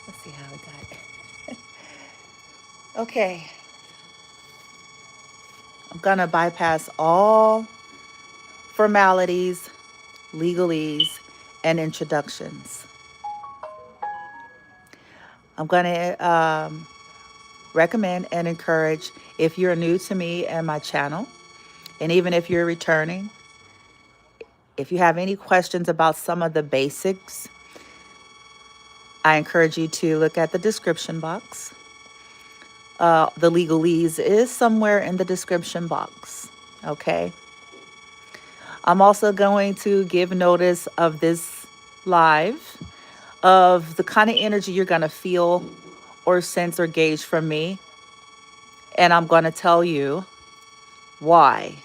Let's see how we got. Okay, I'm gonna bypass all formalities, legalese, and introductions. I'm gonna recommend and encourage, if you're new to me and my channel, and even if you're returning, if you have any questions about some of the basics, I encourage you to look at the description box. The legalese is somewhere in the description box. Okay. I'm also going to give notice of this live, of the kind of energy you're going to feel or sense or gauge from me. And I'm going to tell you why.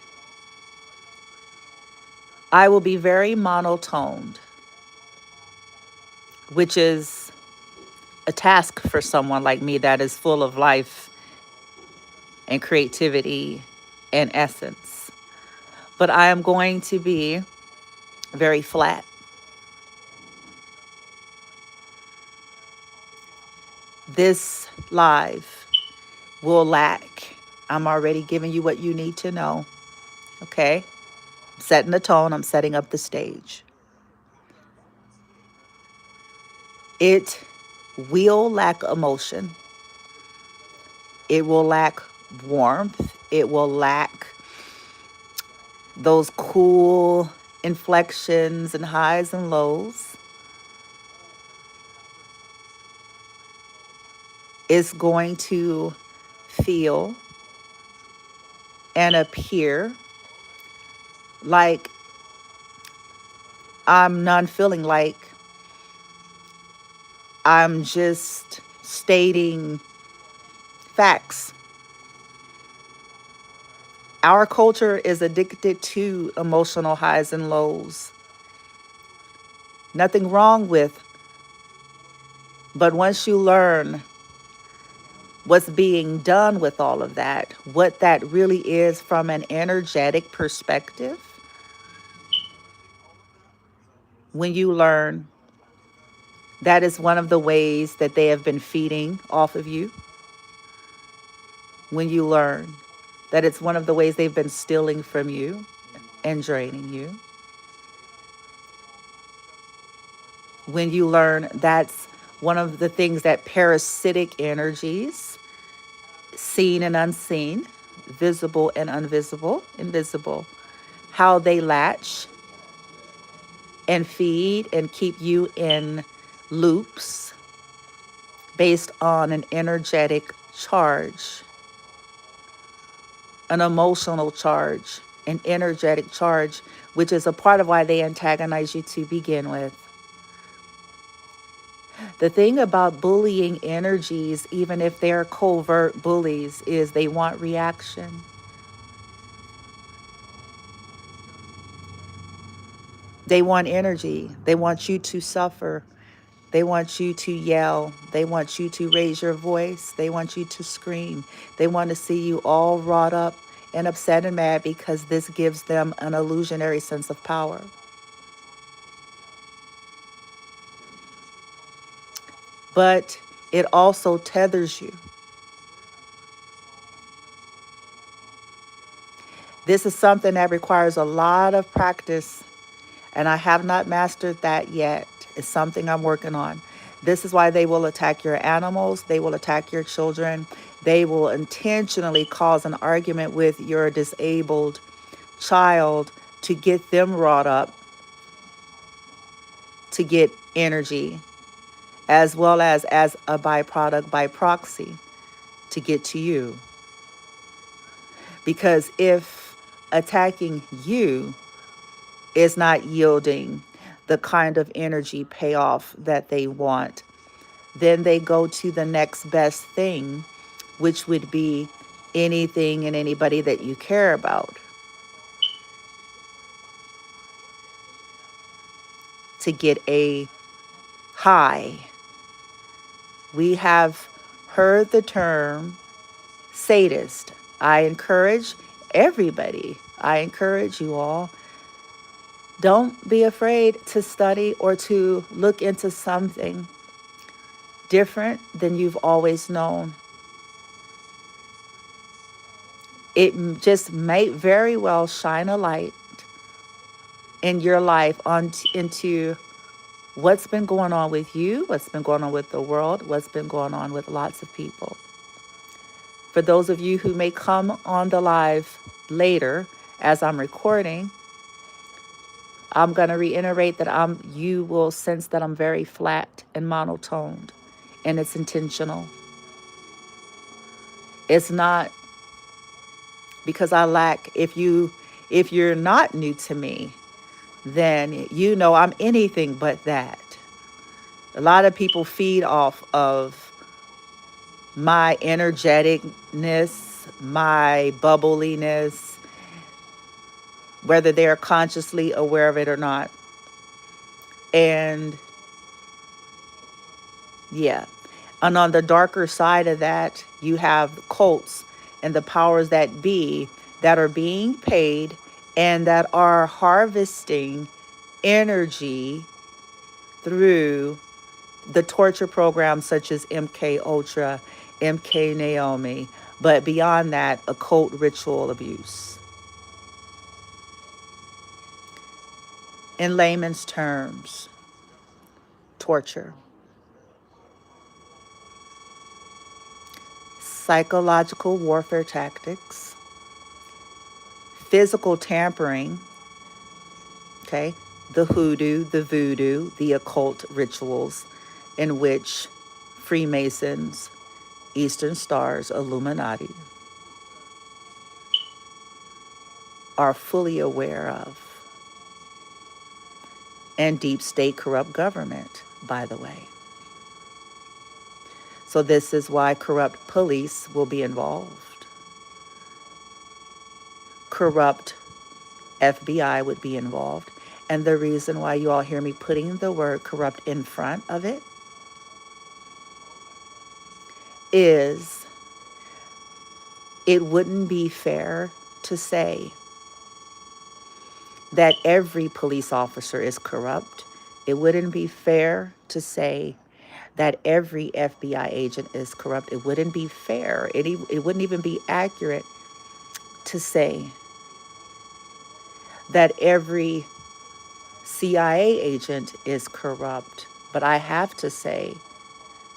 I will be very monotoned, which is a task for someone like me that is full of life and creativity and essence. But I am going to be very flat. This live will lack. I'm already giving you what you need to know. Okay? I'm setting the tone, I'm setting up the stage. It will lack emotion. It will lack warmth. It will lack those cool inflections and highs and lows. It's going to feel and appear like I'm not feeling like I'm just stating facts. Our culture is addicted to emotional highs and lows. Nothing wrong with, but once you learn what's being done with all of that, what that really is from an energetic perspective, when you learn that is one of the ways that they have been feeding off of you, when you learn that it's one of the ways they've been stealing from you and draining you, when you learn that's one of the things that parasitic energies, seen and unseen, visible and invisible, how they latch and feed and keep you in loops based on an energetic charge, an emotional charge, an energetic charge, which is a part of why they antagonize you to begin with. The thing about bullying energies, even if they're covert bullies, is they want reaction. They want energy. They want you to suffer. They want you to yell. They want you to raise your voice. They want you to scream. They want to see you all wrought up and upset and mad because this gives them an illusionary sense of power. But it also tethers you. This is something that requires a lot of practice, and I have not mastered that yet. It's something I'm working on. This is why they will attack your animals, they will attack your children, they will intentionally cause an argument with your disabled child to get them wrought up, to get energy, as well as a byproduct by proxy to get to you. Because if attacking you is not yielding the kind of energy payoff that they want, then they go to the next best thing, which would be anything and anybody that you care about, to get a high. We have heard the term sadist. I encourage everybody, I encourage you all, don't be afraid to study or to look into something different than you've always known. Just may very well shine a light in your life into what's been going on with you, what's been going on with the world, what's been going on with lots of people. For those of you who may come on the live later as I'm recording, I'm going to reiterate that you will sense that I'm very flat and monotoned, and it's intentional. It's not because I lack. If you're not new to me, then you know I'm anything but that. A lot of people feed off of my energeticness, my bubbliness, whether they're consciously aware of it or not. And yeah. And on the darker side of that, you have cults and the powers that be that are being paid and that are harvesting energy through the torture programs such as MK Ultra, MK Naomi, but beyond that, occult ritual abuse. In layman's terms, torture. Psychological warfare tactics, physical tampering, okay, the hoodoo, the voodoo, the occult rituals in which Freemasons, Eastern Stars, Illuminati are fully aware of. And deep state corrupt government, by the way. So this is why corrupt police will be involved. Corrupt FBI would be involved. And the reason why you all hear me putting the word corrupt in front of it is it wouldn't be fair to say that every police officer is corrupt. It wouldn't be fair to say that every FBI agent is corrupt. It wouldn't be fair. It wouldn't even be accurate to say that every CIA agent is corrupt. But I have to say,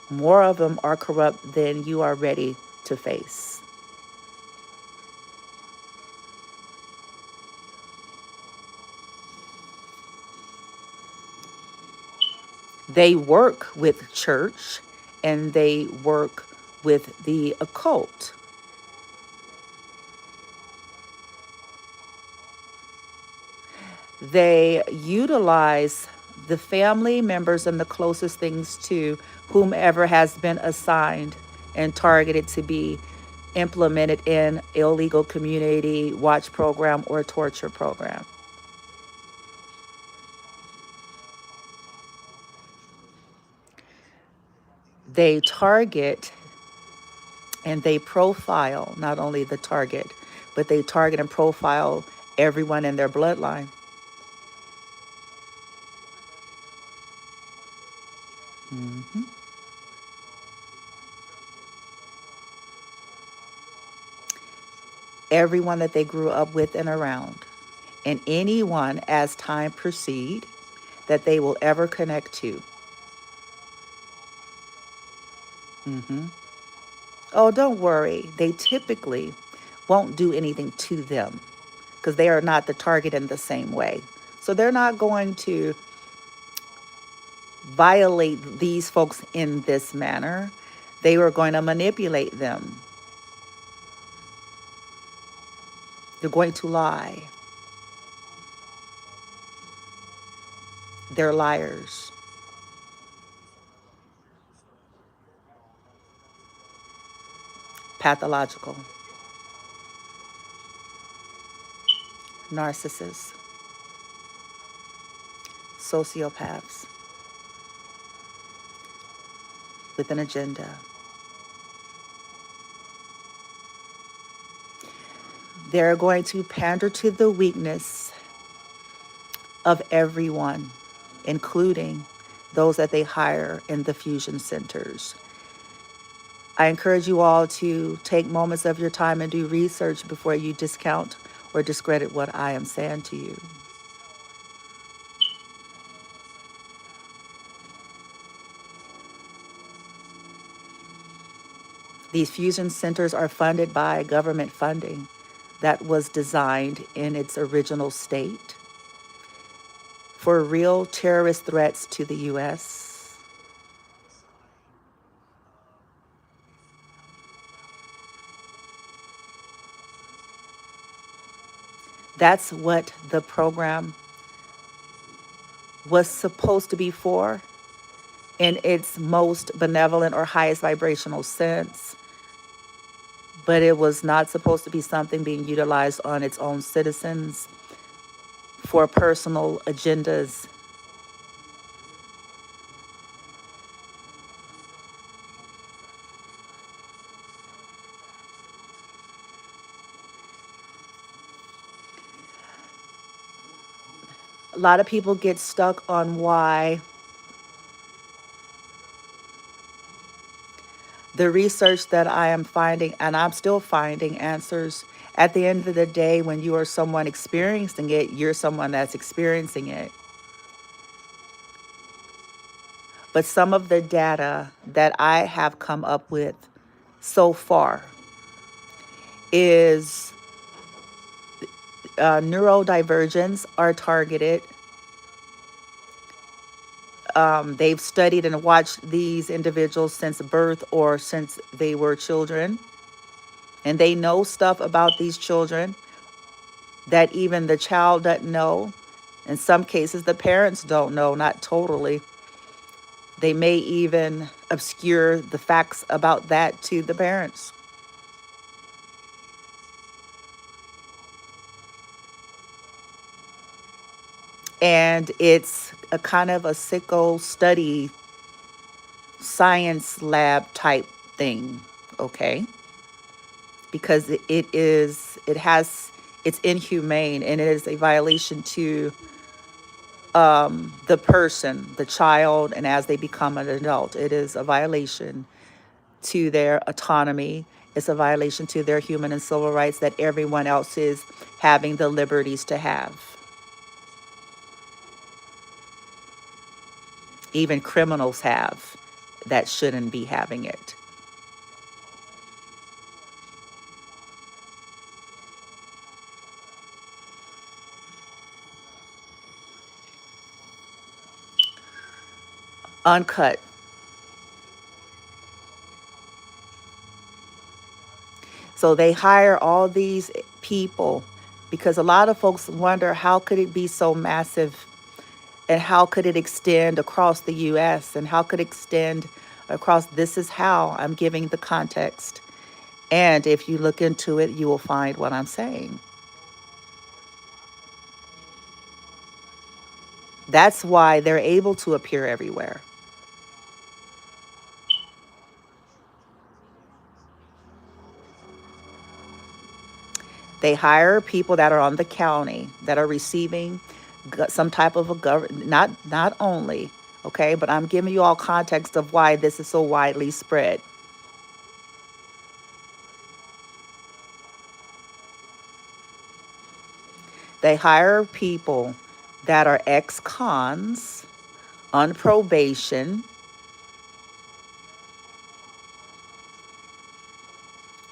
more of them are corrupt than you are ready to face. They work with church and they work with the occult. They utilize the family members and the closest things to whomever has been assigned and targeted to be implemented in illegal community watch program or torture program. They target and they profile not only the target, but they target and profile everyone in their bloodline. Mm-hmm. Everyone that they grew up with and around, and anyone as time proceed that they will ever connect to. Mm-hmm. Oh, don't worry. They typically won't do anything to them because they are not the target in the same way. So they're not going to violate these folks in this manner. They were going to manipulate them. They're going to lie. They're liars. Pathological. Narcissists. Sociopaths. With an agenda. They're going to pander to the weakness of everyone, including those that they hire in the fusion centers. I encourage you all to take moments of your time and do research before you discount or discredit what I am saying to you. These fusion centers are funded by government funding that was designed in its original state for real terrorist threats to the U.S. That's what the program was supposed to be for in its most benevolent or highest vibrational sense. But it was not supposed to be something being utilized on its own citizens for personal agendas. A lot of people get stuck on why the research that I am finding, and I'm still finding answers. At the end of the day, when you are someone experiencing it, you're someone that's experiencing it. But some of the data that I have come up with so far is neurodivergence are targeted. They've studied and watched these individuals since birth or since they were children. And they know stuff about these children that even the child doesn't know. In some cases, the parents don't know, not totally. They may even obscure the facts about that to the parents. And it's a kind of a sicko study, science lab type thing, okay? Because it's inhumane and it is a violation to the person, the child, and as they become an adult, it is a violation to their autonomy. It's a violation to their human and civil rights that everyone else is having the liberties to have. Even criminals have that shouldn't be having it. Uncut. So they hire all these people because a lot of folks wonder how could it be so massive and how could it extend across the US and how could it extend across. This is how I'm giving the context. And if you look into it, you will find what I'm saying. That's why they're able to appear everywhere. They hire people that are on the county that are receiving some type of a government, not only, okay, but I'm giving you all context of why this is so widely spread. They hire people that are ex-cons on probation,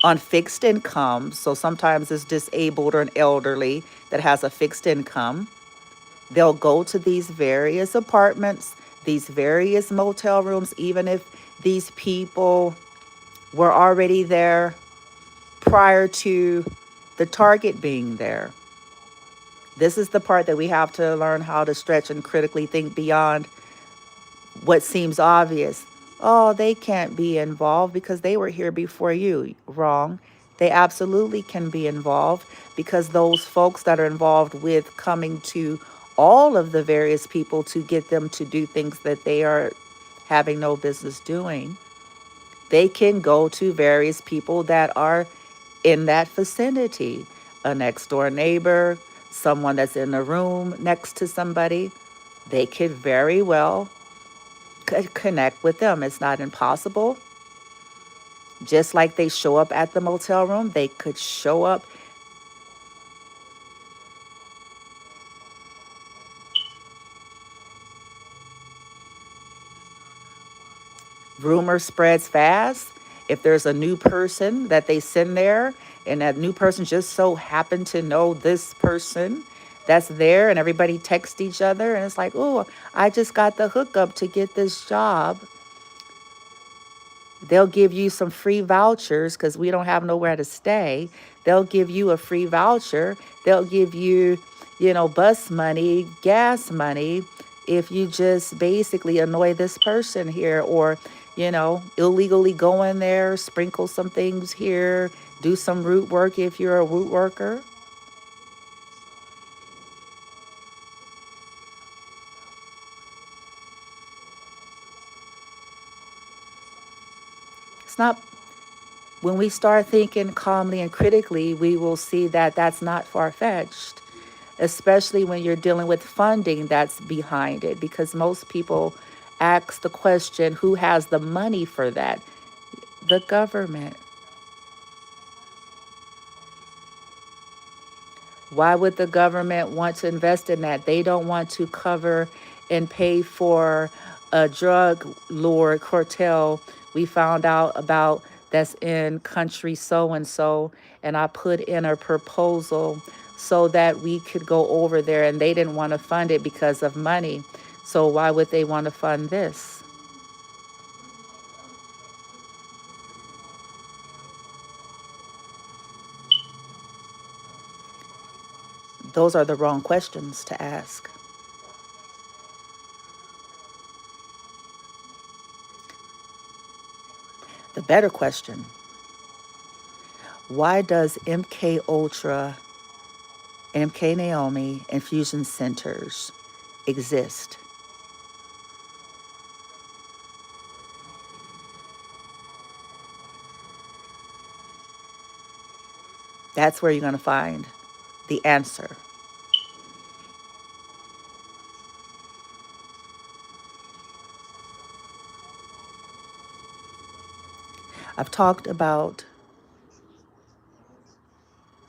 on fixed income. So sometimes it's disabled or an elderly that has a fixed income. They'll go to these various apartments, these various motel rooms, even if these people were already there prior to the target being there. This is the part that we have to learn how to stretch and critically think beyond what seems obvious. Oh, they can't be involved because they were here before you. Wrong. They absolutely can be involved because those folks that are involved with coming to all of the various people to get them to do things that they are having no business doing, they can go to various people that are in that vicinity, a next door neighbor, someone that's in a room next to somebody. They could very well connect with them. It's not impossible. Just like they show up at the motel room, they could show up. Rumor spreads fast. If there's a new person that they send there, and that new person just so happened to know this person that's there, and everybody texts each other, and it's like, oh, I just got the hookup to get this job. They'll give you some free vouchers because we don't have nowhere to stay. They'll give you a free voucher. They'll give you, bus money, gas money, if you just basically annoy this person here, or, illegally go in there, sprinkle some things here, do some root work if you're a root worker. It's not, when we start thinking calmly and critically, we will see that that's not far-fetched, especially when you're dealing with funding that's behind it, because most people ask the question, who has the money for that? The government. Why would the government want to invest in that? They don't want to cover and pay for a drug lord cartel we found out about that's in country so and so. And I put in a proposal so that we could go over there, and they didn't want to fund it because of money. So why would they want to fund this? Those are the wrong questions to ask. The better question: why does MK Ultra, MK Naomi infusion centers exist? That's where you're going to find the answer. I've talked about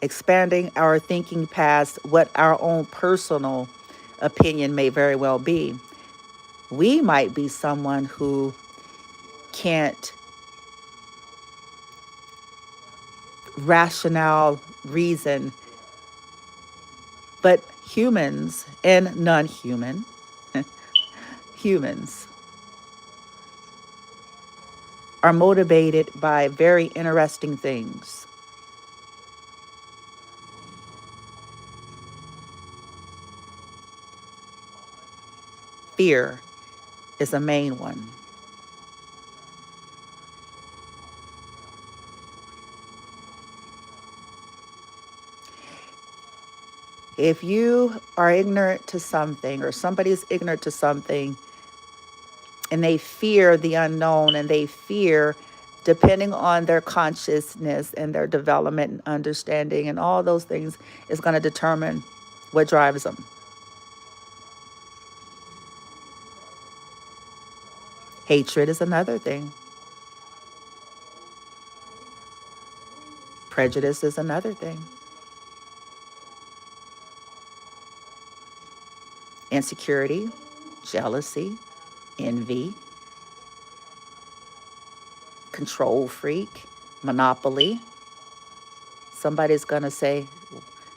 expanding our thinking past what our own personal opinion may very well be. We might be someone who can't rationale reason, but humans and non-human humans are motivated by very interesting things. Fear is a main one. If you are ignorant to something, or somebody is ignorant to something, and they fear the unknown, and they fear, depending on their consciousness and their development and understanding and all those things, is going to determine what drives them. Hatred is another thing. Prejudice is another thing. Insecurity, jealousy, envy, control freak, monopoly. Somebody's going to say,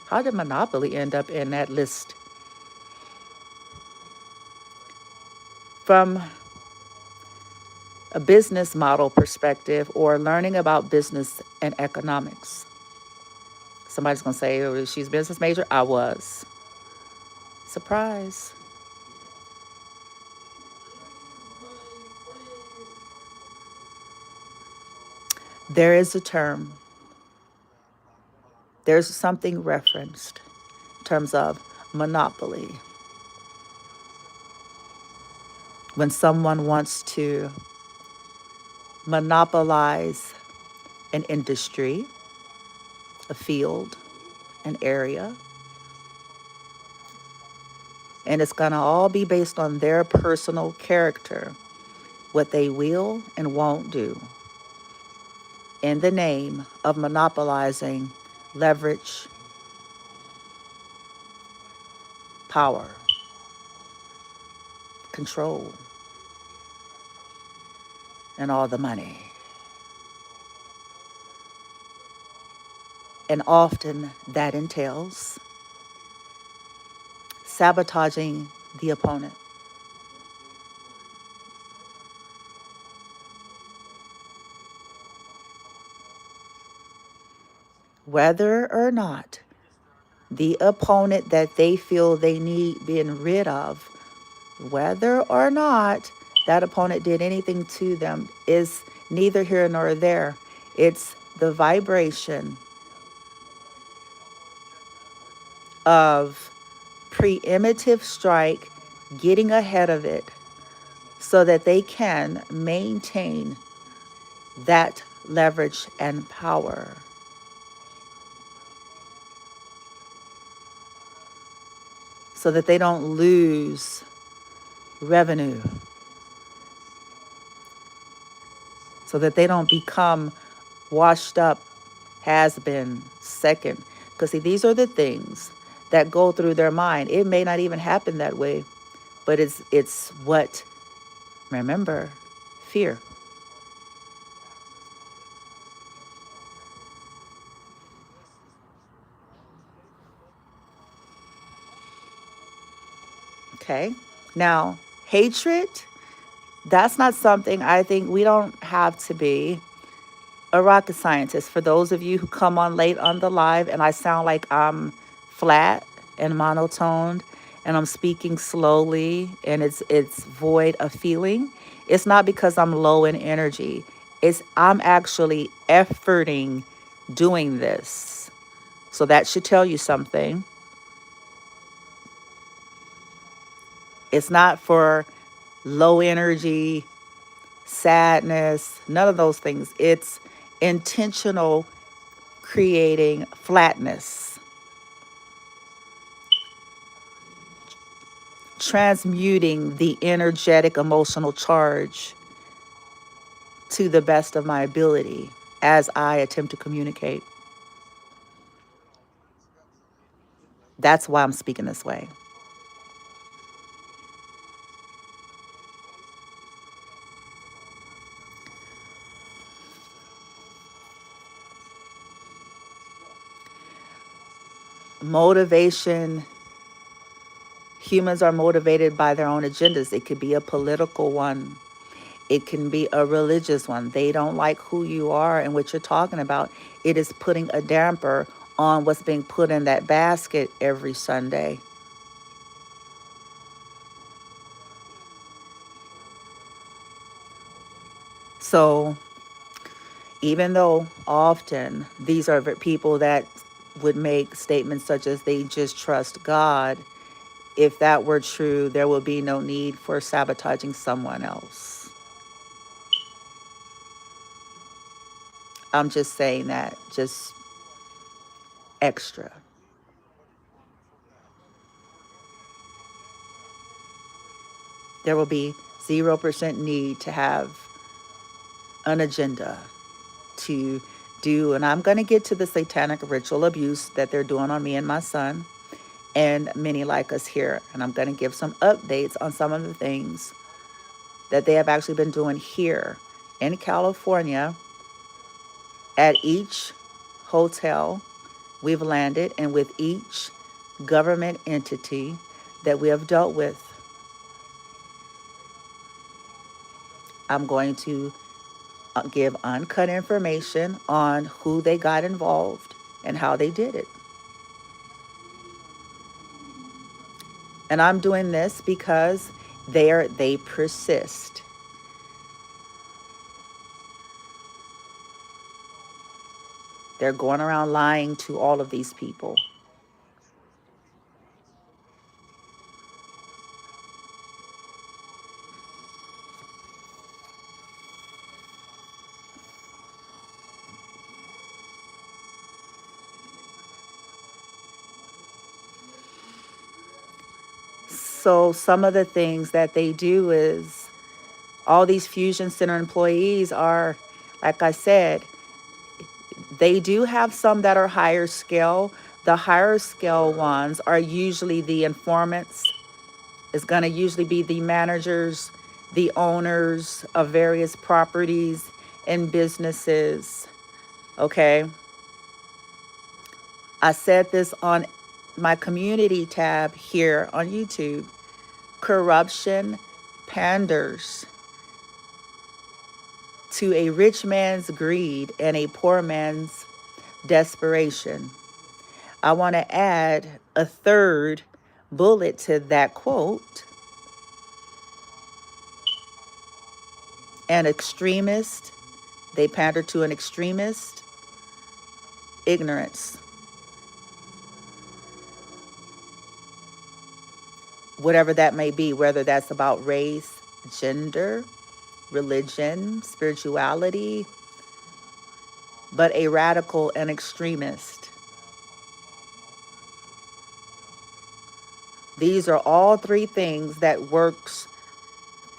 how did monopoly end up in that list? From a business model perspective, or learning about business and economics, somebody's going to say, oh, she's a business major. I was. Surprise. There is a term, there's something referenced in terms of monopoly. When someone wants to monopolize an industry, a field, an area, and it's going to all be based on their personal character. what they will and won't do in the name of monopolizing leverage, power, control, and all the money. And often that entails sabotaging the opponent. Whether or not the opponent that they feel they need being rid of, whether or not that opponent did anything to them, is neither here nor there. It's the vibration of preemptive strike, getting ahead of it so that they can maintain that leverage and power. So that they don't lose revenue. So that they don't become washed up, has been, second. Because see, these are the things that go through their mind. It may not even happen that way, but it's what, remember, fear. Okay. Now, hatred, that's not something I think we don't have to be a rocket scientist. For those of you who come on late on the live and I sound like I'm flat and monotoned and I'm speaking slowly and it's void of feeling, it's not because I'm low in energy. It's I'm actually efforting doing this. So that should tell you something. It's not for low energy, sadness, none of those things. It's intentional creating flatness, transmuting the energetic emotional charge to the best of my ability as I attempt to communicate. That's why I'm speaking this way. Motivation, humans are motivated by their own agendas. It could be a political one. It can be a religious one. They don't like who you are and what you're talking about. It is putting a damper on what's being put in that basket every Sunday. So even though often these are people that would make statements such as they just trust God, if that were true, there would be no need for sabotaging someone else. I'm just saying that, just extra. There will be 0% need to have an agenda to do. And I'm going to get to the satanic ritual abuse that they're doing on me and my son and many like us here. And I'm going to give some updates on some of the things that they have actually been doing here in California at each hotel we've landed and with each government entity that we have dealt with. I'm going to give uncut information on who they got involved and how they did it. And I'm doing this because they persist. They're going around lying to all of these people. So some of the things that they do is All these Fusion Center employees are, like I said, they do have some that are higher scale. The higher scale ones are usually the informants. It's going to usually be the managers, the owners of various properties and businesses. Okay. I said this on my community tab here on YouTube. Corruption panders to a rich man's greed and a poor man's desperation. I want to add a third bullet to that quote. An extremist, they pander to an extremist, ignorance. Whatever that may be, whether that's about race, gender, religion, spirituality, but a radical and extremist. These are all three things that works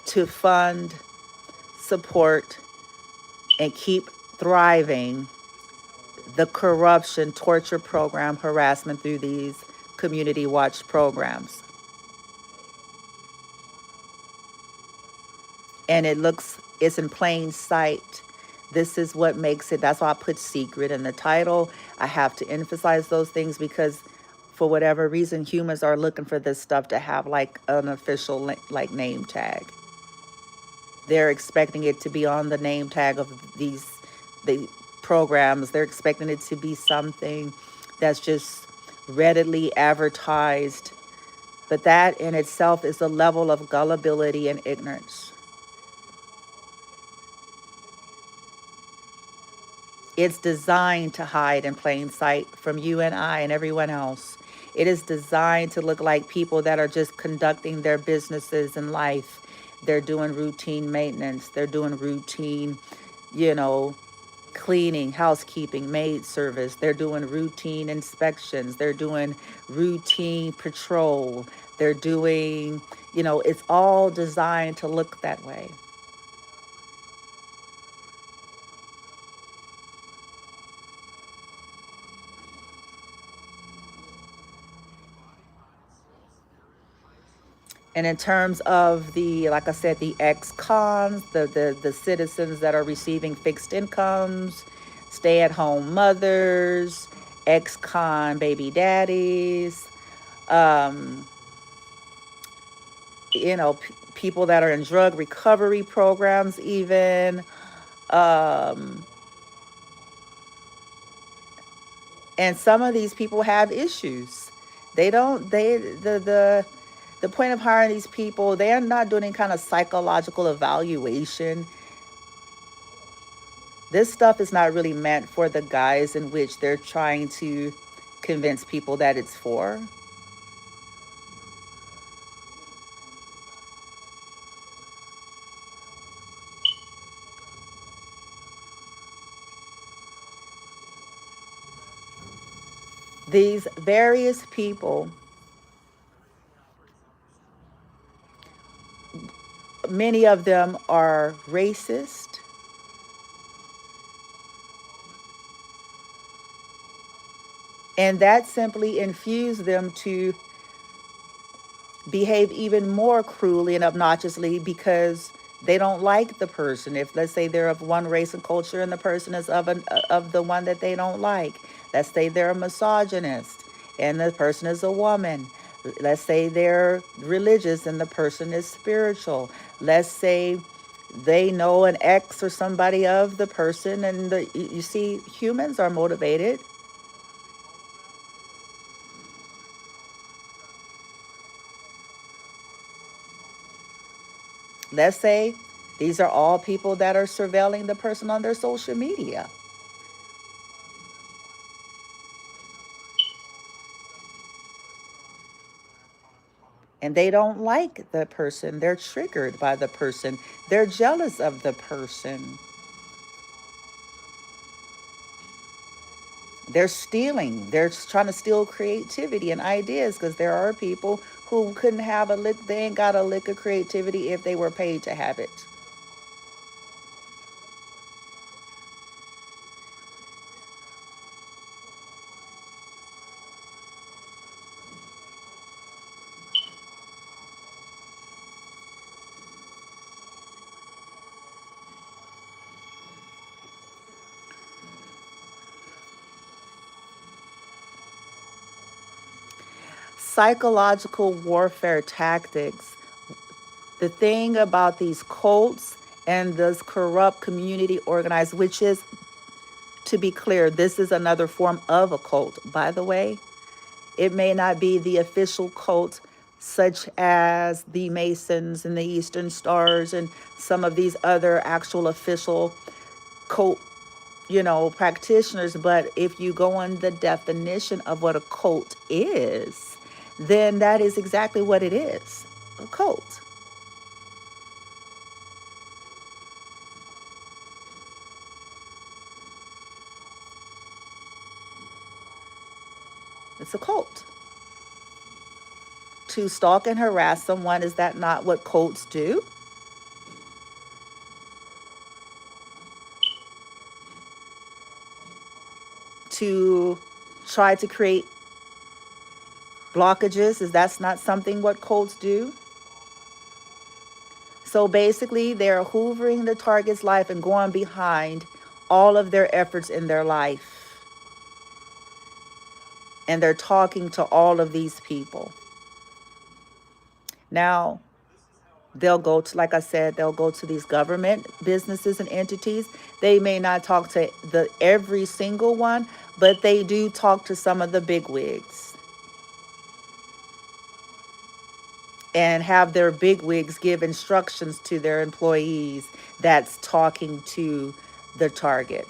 to fund, support, and keep thriving the corruption, torture program, harassment through these community watch programs. And it's in plain sight. This is what makes it, that's why I put secret in the title. I have to emphasize those things because for whatever reason, humans are looking for this stuff to have like an official like name tag. They're expecting it to be on the name tag of the programs. They're expecting it to be something that's just readily advertised. But that in itself is a level of gullibility and ignorance. It's designed to hide in plain sight from you and I and everyone else. It is designed to look like people that are just conducting their businesses in life. They're doing routine maintenance. They're doing routine, cleaning, housekeeping, maid service. They're doing routine inspections. They're doing routine patrol. They're doing, it's all designed to look that way. And in terms of like I said, the ex-cons, the citizens that are receiving fixed incomes, stay-at-home mothers, ex-con baby daddies, um, people that are in drug recovery programs even, um, and some of these people have issues. They don't, the point of hiring these people, they are not doing any kind of psychological evaluation. This stuff is not really meant for the guise in which they're trying to convince people that it's for. These various people, many of them are racist. And that simply infused them to behave even more cruelly and obnoxiously because they don't like the person. If let's say they're of one race and culture and the person is of the one that they don't like, let's say they're a misogynist and the person is a woman. Let's say they're religious and the person is spiritual. Let's say they know an ex or somebody of the person, and you see, humans are motivated. Let's say these are all people that are surveilling the person on their social media. And they don't like the person. They're triggered by the person. They're jealous of the person. They're stealing. They're trying to steal creativity and ideas because there are people who couldn't have a lick. They ain't got a lick of creativity if they were paid to have it. psychological warfare tactics. The thing about these cults and this corrupt community organized, which is, to be clear, this is another form of a cult, by the way. It may not be the official cult, such as the Masons and the Eastern Stars and some of these other actual official cult, practitioners. But if you go on the definition of what a cult is, then that is exactly what it is, a cult. It's a cult. To stalk and harass someone, is that not what cults do? To try to create blockages, is that's not something what cults do? So basically, they're hoovering the target's life and going behind all of their efforts in their life. And they're talking to all of these people. Now, they'll go to, like I said, they'll go to these government businesses and entities. They may not talk to every single one, but they do talk to some of the bigwigs. And have their bigwigs give instructions to their employees that's talking to the target.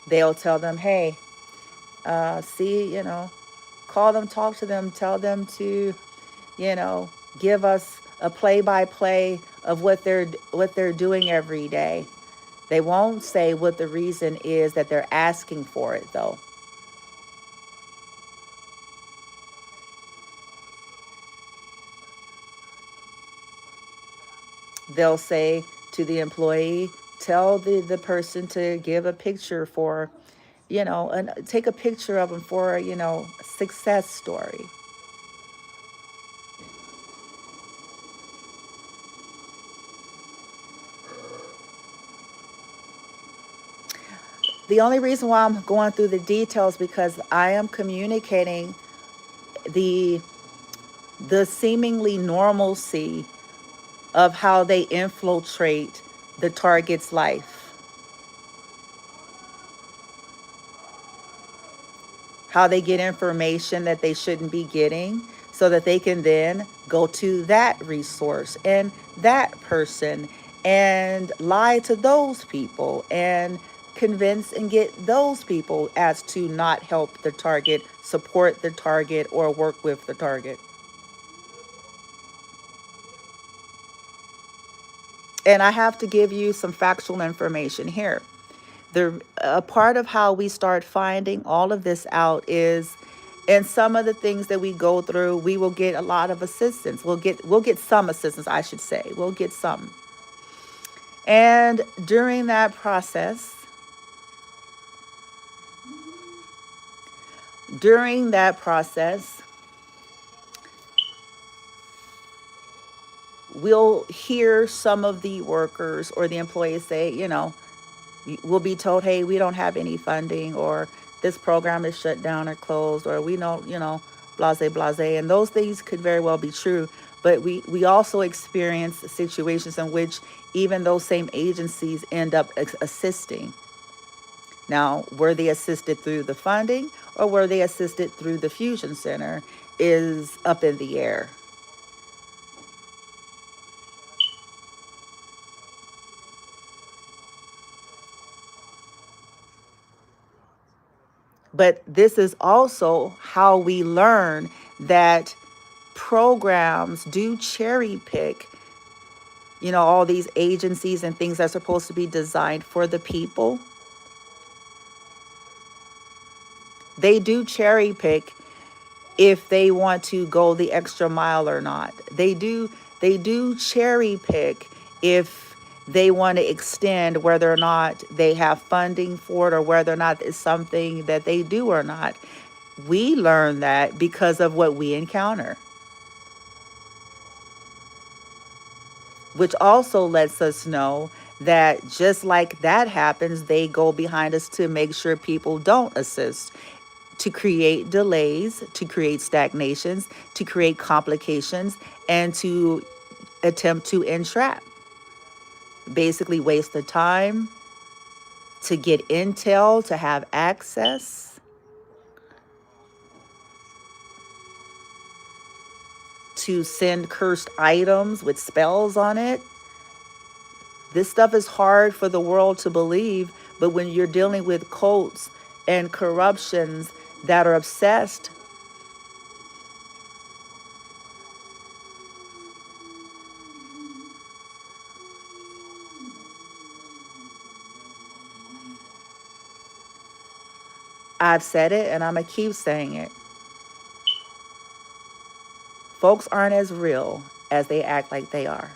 They'll tell them, hey, call them, talk to them, tell them to, give us a play-by-play of what they're doing every day. They won't say what the reason is that they're asking for it, though. They'll say to the employee, tell the person to give a picture for, and take a picture of them for, a success story. The only reason why I'm going through the details because I am communicating the seemingly normalcy of how they infiltrate the target's life. How they get information that they shouldn't be getting so that they can then go to that resource and that person and lie to those people and convince and get those people as to not help the target, support the target, or work with the target. And I have to give you some factual information here. A part of how we start finding all of this out is in some of the things that we go through, we will get a lot of assistance. We'll get some assistance, I should say. We'll get some. And during that process, we'll hear some of the workers or the employees say, we'll be told, hey, we don't have any funding, or this program is shut down or closed, or we don't, blase, blase. And those things could very well be true. But we also experience situations in which even those same agencies end up assisting. Now, were they assisted through the funding or were they assisted through the Fusion Center is up in the air. But this is also how we learn that programs do cherry pick, all these agencies and things that are supposed to be designed for the people. They do cherry pick if they want to go the extra mile or not. They do cherry pick if they want to extend whether or not they have funding for it or whether or not it's something that they do or not. We learn that because of what we encounter, which also lets us know that just like that happens, they go behind us to make sure people don't assist, to create delays, to create stagnations, to create complications, and to attempt to entrap. Basically, waste the time to get intel, to have access, to send cursed items with spells on it. This stuff is hard for the world to believe, but when you're dealing with cults and corruptions that are obsessed, I've said it and I'm going to keep saying it. Folks aren't as real as they act like they are.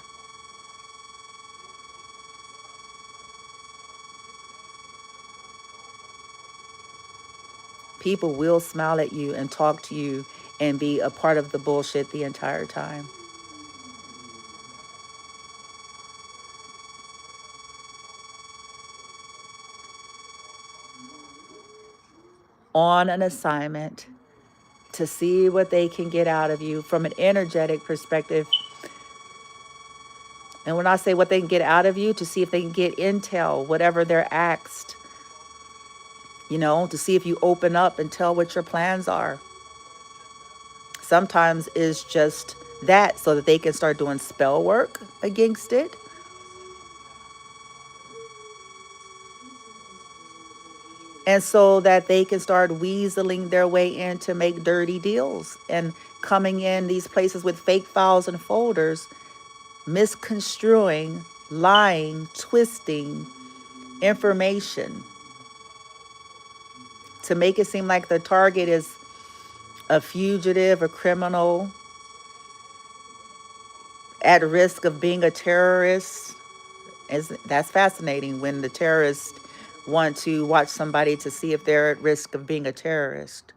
People will smile at you and talk to you and be a part of the bullshit the entire time. On an assignment to see what they can get out of you from an energetic perspective. And when I say what they can get out of you, to see if they can get intel, whatever they're asked, to see if you open up and tell what your plans are. Sometimes it's just that so that they can start doing spell work against it. And so that they can start weaseling their way in to make dirty deals and coming in these places with fake files and folders, misconstruing, lying, twisting information to make it seem like the target is a fugitive, a criminal, at risk of being a terrorist. That's fascinating when the terrorists want to watch somebody to see if they're at risk of being a terrorist.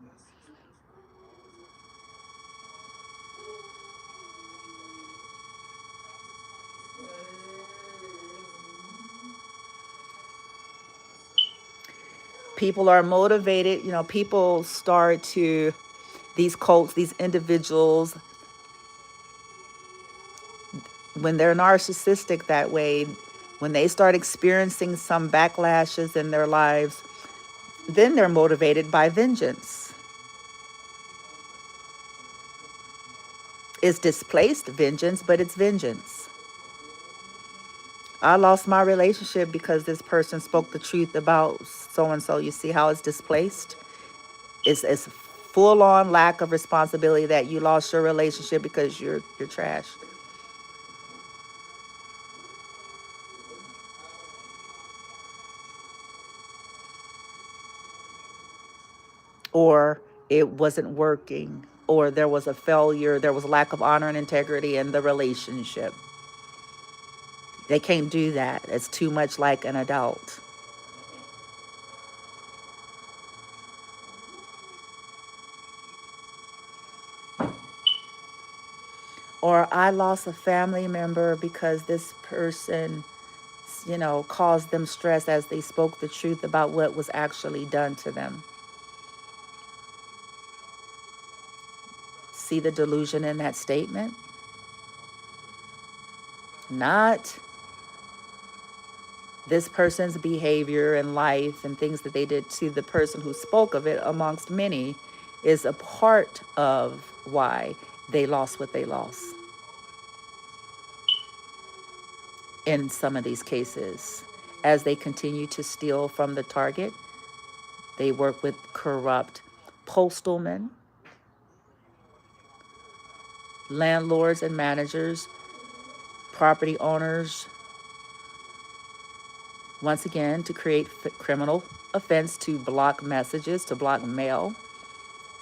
People are motivated, people start to, these cults, these individuals, when they're narcissistic that way, when they start experiencing some backlashes in their lives, then they're motivated by vengeance. It's displaced vengeance, but it's vengeance. I lost my relationship because this person spoke the truth about so-and-so. You see how it's displaced? It's full-on lack of responsibility that you lost your relationship because you're trash. Or it wasn't working, or there was a failure, there was lack of honor and integrity in the relationship. They can't do that. It's too much like an adult. Or I lost a family member because this person, caused them stress as they spoke the truth about what was actually done to them. See the delusion in that statement? Not this person's behavior and life and things that they did to the person who spoke of it, amongst many, is a part of why they lost what they lost. In some of these cases, as they continue to steal from the target, they work with corrupt postalmen, landlords and managers, property owners, once again, to create criminal offense, to block messages, to block mail,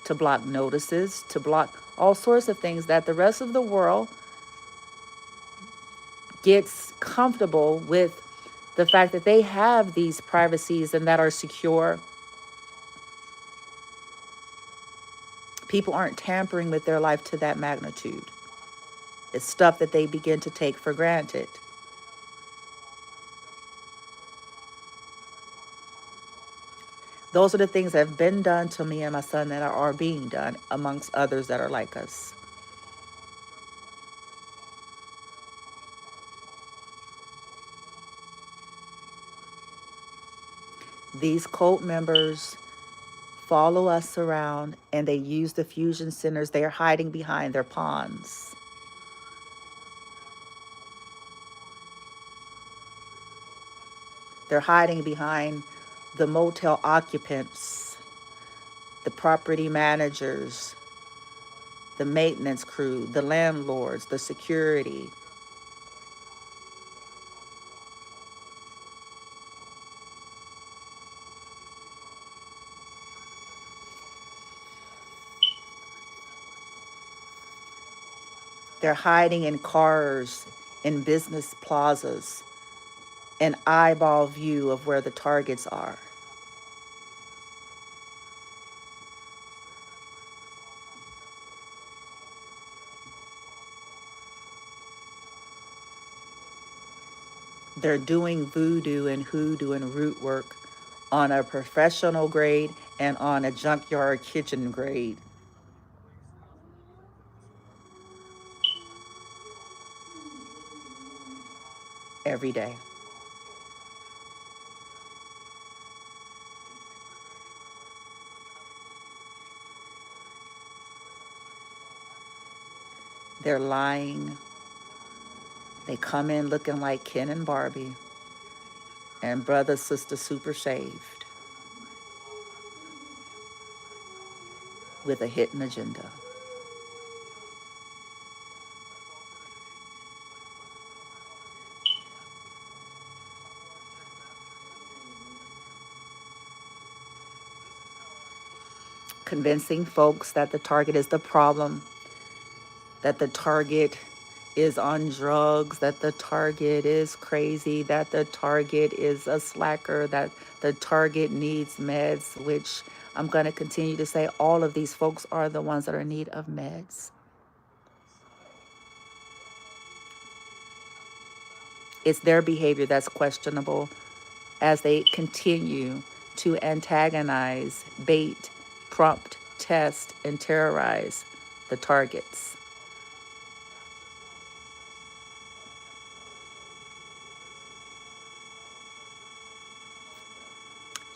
to block notices, to block all sorts of things that the rest of the world gets comfortable with the fact that they have these privacies and that are secure. People aren't tampering with their life to that magnitude. It's stuff that they begin to take for granted. Those are the things that have been done to me and my son that are being done amongst others that are like us. These cult members follow us around and they use the fusion centers. They are hiding behind their pawns. They're hiding behind the motel occupants, the property managers, the maintenance crew, the landlords, the security. They're hiding in cars, in business plazas, an eyeball view of where the targets are. They're doing voodoo and hoodoo and root work on a professional grade and on a junkyard kitchen grade. Every day. They're lying. They come in looking like Ken and Barbie and brother, sister, super shaved with a hidden agenda. Convincing folks that the target is the problem, that the target is on drugs, that the target is crazy, that the target is a slacker, that the target needs meds, which I'm going to continue to say all of these folks are the ones that are in need of meds. It's their behavior that's questionable as they continue to antagonize, bait, prompt, test, and terrorize the targets.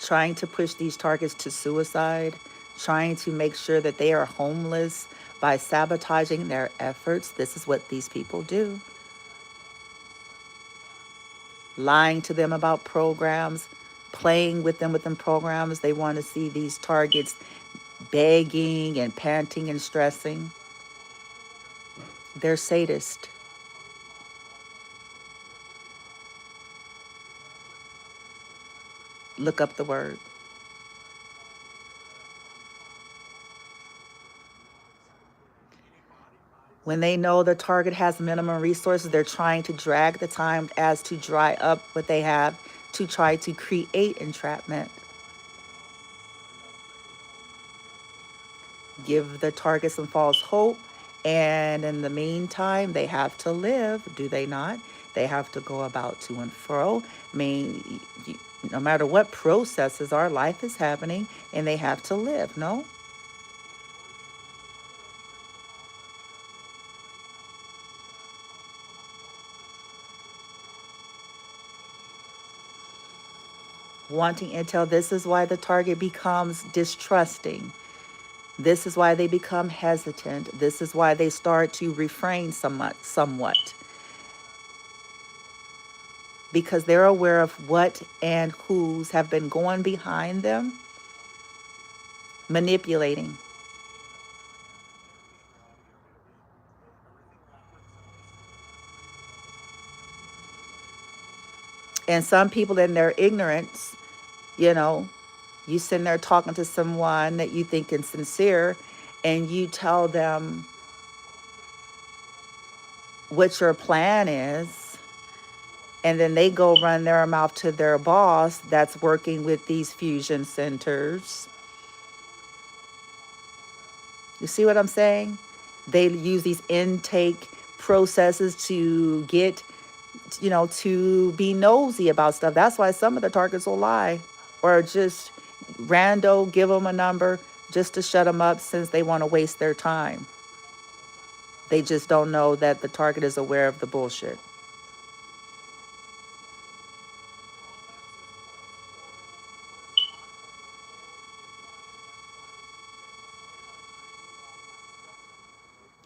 Trying to push these targets to suicide, trying to make sure that they are homeless by sabotaging their efforts. This is what these people do. Lying to them about programs, playing with them within programs. They want to see these targets begging and panting and stressing. They're sadists. Look up the word. When they know the target has minimum resources, they're trying to drag the time as to dry up what they have to try to create entrapment. Give the target some false hope. And in the meantime, they have to live, do they not? They have to go about to and fro. I mean, no matter what processes, our life is happening and they have to live, no? Wanting intel, this is why the target becomes distrusting. This is why they become hesitant. This is why they start to refrain somewhat. Because they're aware of what and whose have been going behind them, manipulating. And some people in their ignorance, you know, you sitting there talking to someone that you think is sincere and you tell them what your plan is, and then they go run their mouth to their boss that's working with these fusion centers. You see what I'm saying? They use these intake processes to get, to be nosy about stuff. That's why some of the targets will lie or just rando give them a number just to shut them up since they want to waste their time. They just don't know that the target is aware of the bullshit.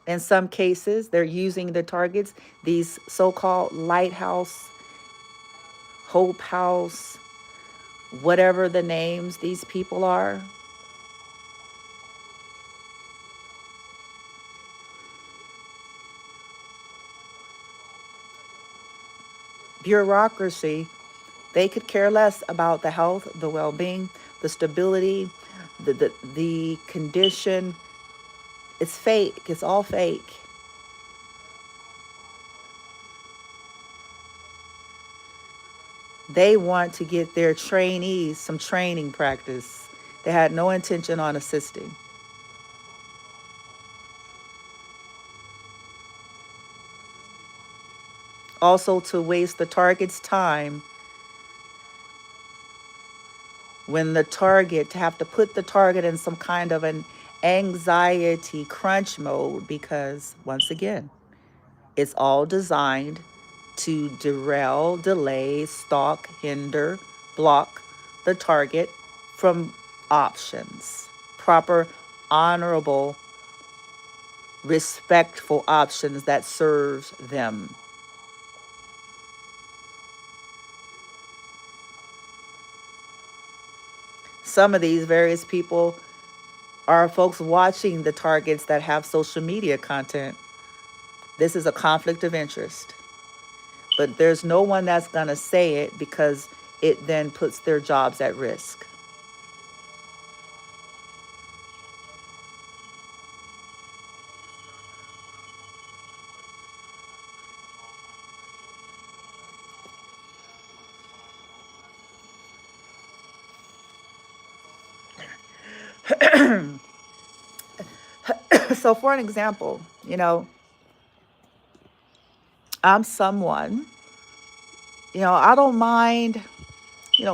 In some cases, they're using the targets, these so-called lighthouse, hope house, whatever the names these people are. Bureaucracy, they could care less about the health, the well-being, the stability, the condition. It's fake. It's all fake. They want to get their trainees some training practice. They had no intention on assisting. Also, to waste the target's time when the target, to have to put the target in some kind of an anxiety crunch mode, because once again, it's all designed to derail, delay, stalk, hinder, block the target from options, proper, honorable, respectful options that serves them. Some of these various people are folks watching the targets that have social media content. This is a conflict of interest. But there's no one that's going to say it because it then puts their jobs at risk. So for an example, I'm someone, I don't mind,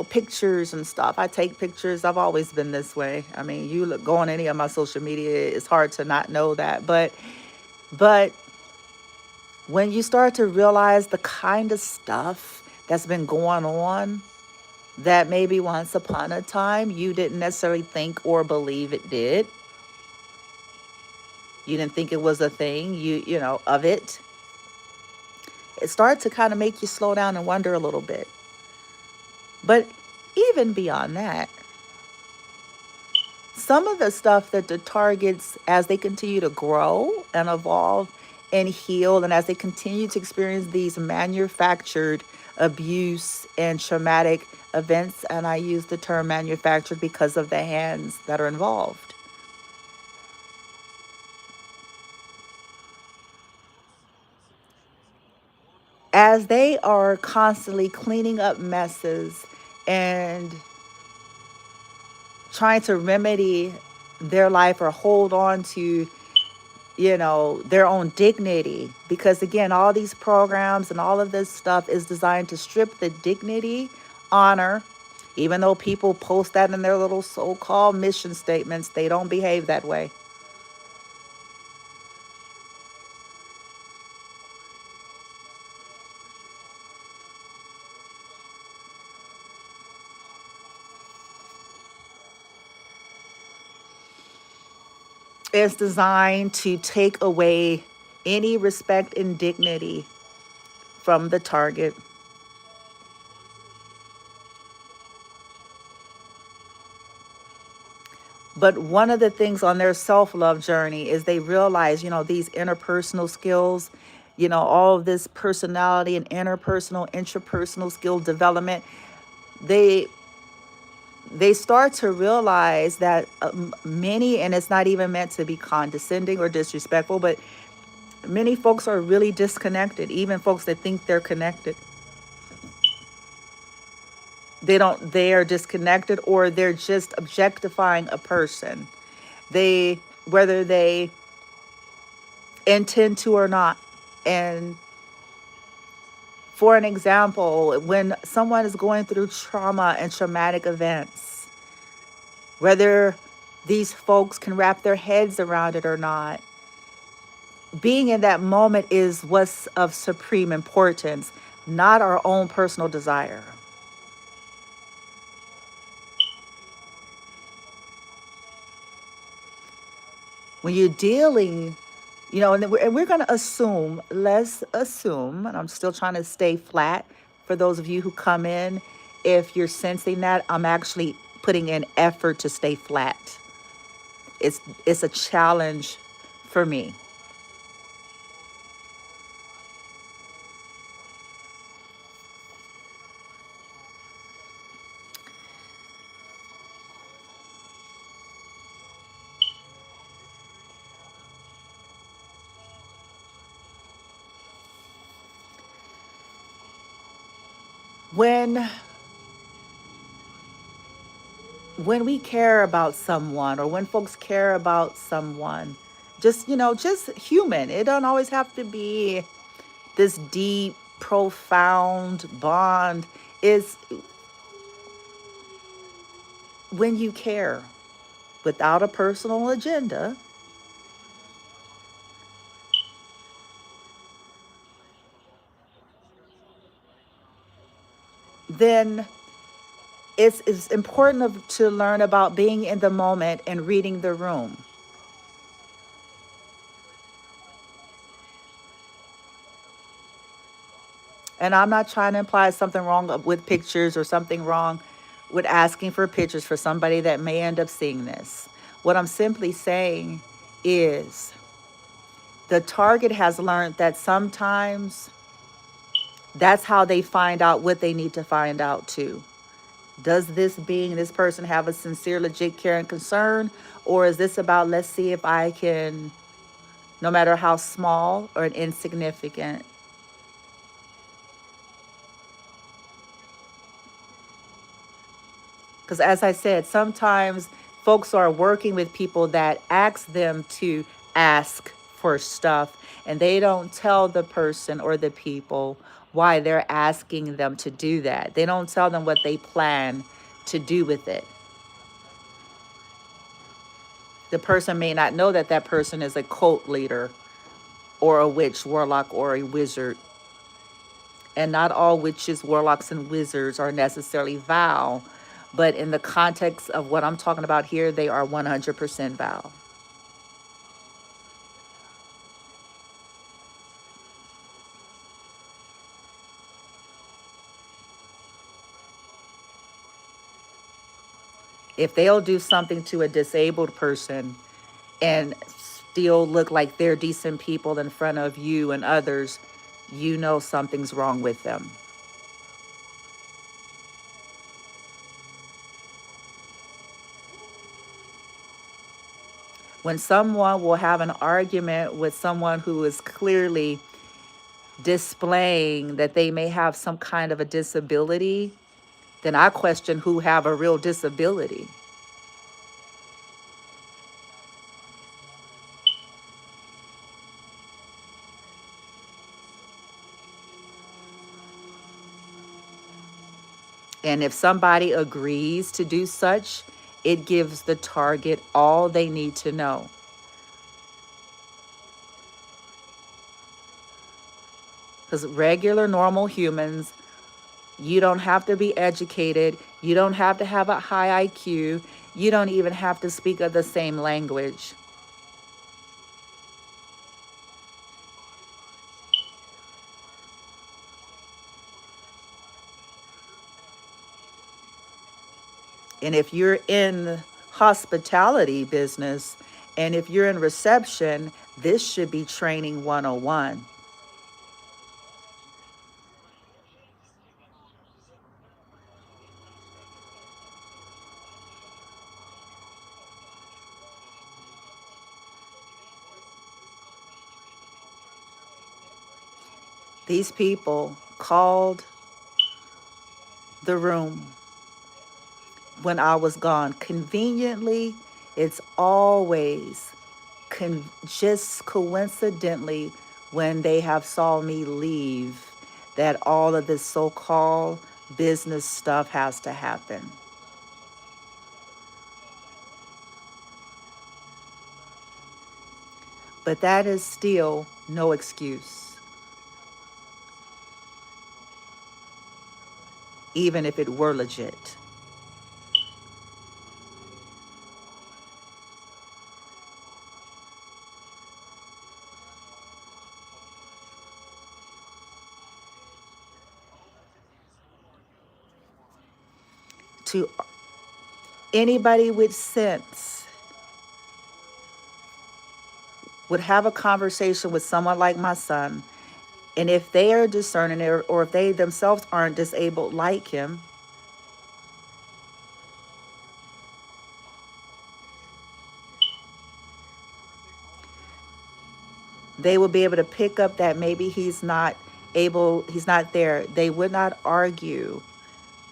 pictures and stuff. I take pictures. I've always been this way. I mean, you look, go on any of my social media, it's hard to not know that. But when you start to realize the kind of stuff that's been going on, that maybe once upon a time you didn't necessarily think or believe it did. You didn't think it was a thing, of it. It started to kind of make you slow down and wonder a little bit. But even beyond that, some of the stuff that the targets, as they continue to grow and evolve and heal, and as they continue to experience these manufactured abuse and traumatic events, and I use the term manufactured because of the hands that are involved. As they are constantly cleaning up messes and trying to remedy their life or hold on to, their own dignity. Because again, all these programs and all of this stuff is designed to strip the dignity, honor, even though people post that in their little so-called mission statements, they don't behave that way. It's designed to take away any respect and dignity from the target. But one of the things on their self-love journey is they realize, these interpersonal skills, all of this personality and interpersonal, intrapersonal skill development, they they start to realize that many, and it's not even meant to be condescending or disrespectful, but many folks are really disconnected, even folks that think they're connected. They are disconnected, or they're just objectifying a person. Whether they intend to or not. And for an example, when someone is going through trauma and traumatic events, Whether these folks can wrap their heads around it or not, being in that moment is what's of supreme importance, not our own personal desire. When you're dealing, and we're going to assume, let's assume, and I'm still trying to stay flat for those of you who come in. If you're sensing that, I'm actually putting in effort to stay flat. It's a challenge for me. When when we care about someone, or when folks care about someone, just human. It don't always have to be this deep, profound bond. Is when you care without a personal agenda, then it's important to learn about being in the moment and reading the room. And I'm not trying to imply something wrong with pictures or something wrong with asking for pictures for somebody that may end up seeing this. What I'm simply saying is the target has learned that sometimes that's how they find out what they need to find out too. Does this person have a sincere, legit care and concern? Or is this about, let's see if I can, no matter how small or insignificant? Because as I said, sometimes folks are working with people that ask them to ask for stuff, and they don't tell the person or the people why they're asking them to do that. They don't tell them what they plan to do with it. The person may not know that that person is a cult leader or a witch, warlock, or a wizard. And not all witches, warlocks, and wizards are necessarily Val, but in the context of what I'm talking about here, they are 100% Val. If they'll do something to a disabled person and still look like they're decent people in front of you and others, you know something's wrong with them. When someone will have an argument with someone who is clearly displaying that they may have some kind of a disability, then I question who have a real disability. And if somebody agrees to do such, it gives the target all they need to know. Because regular, normal humans, you don't have to be educated. You don't have to have a high IQ. You don't even have to speak of the same language. And if you're in the hospitality business and if you're in reception, this should be training 101. These people called the room when I was gone. Conveniently, it's always just coincidentally when they have saw me leave that all of this so-called business stuff has to happen. But that is still no excuse, even if it were legit. To anybody with sense would have a conversation with someone like my son, and if they are discerning, or if they themselves aren't disabled like him, they will be able to pick up that maybe he's not there. They would not argue